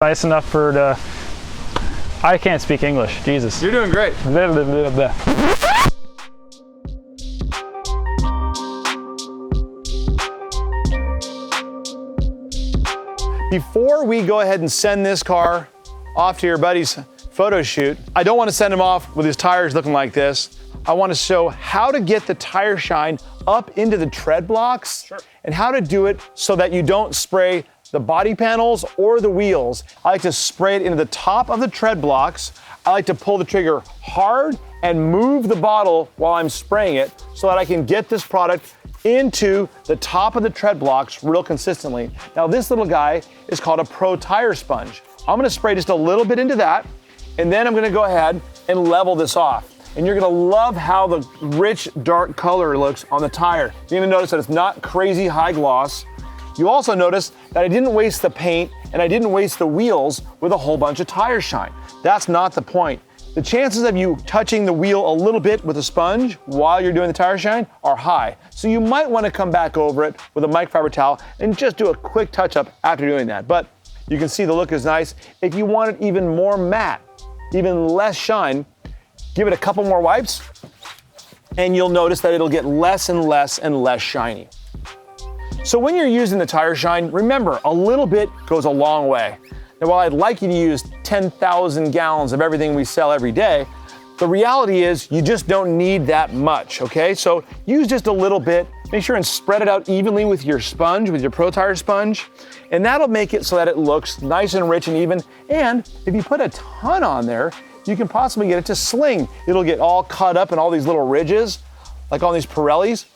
Nice enough for the... I can't speak English, Jesus. You're doing great. Blah, blah, blah, blah. Before we go ahead and send this car off to your buddy's photo shoot, I don't want to send him off with his tires looking like this. I want to show how to get the tire shine up into the tread blocks and how to do it so that you don't spray the body panels or the wheels. I like to spray it into the top of the tread blocks. I like to pull the trigger hard and move the bottle while I'm spraying it so that I can get this product into the top of the tread blocks real consistently. Now this little guy is called a Pro Tire Sponge. I'm gonna spray just a little bit into that, and then I'm gonna go ahead and level this off. And you're gonna love how the rich, dark color looks on the tire. You're gonna notice that it's not crazy high gloss. You also notice that I didn't waste the paint and I didn't waste the wheels with a whole bunch of tire shine. That's not the point. The chances of you touching the wheel a little bit with a sponge while you're doing the tire shine are high. So you might want to come back over it with a microfiber towel and just do a quick touch up after doing that. But you can see the look is nice. If you want it even more matte, even less shine, give it a couple more wipes and you'll notice that it'll get less and less and less shiny. So when you're using the tire shine, remember, a little bit goes a long way. Now, while I'd like you to use 10,000 gallons of everything we sell every day, the reality is you just don't need that much, okay? So use just a little bit, make sure and spread it out evenly with your sponge, with your Pro Tire sponge, and that'll make it so that it looks nice and rich and even. And if you put a ton on there, you can possibly get it to sling. It'll get all cut up in all these little ridges, like on these Pirellis.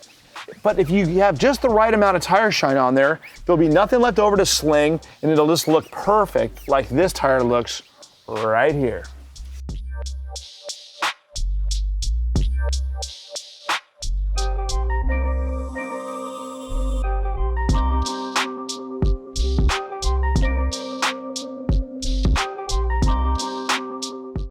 But if you have just the right amount of tire shine on there, there'll be nothing left over to sling, and it'll just look perfect like this tire looks right here.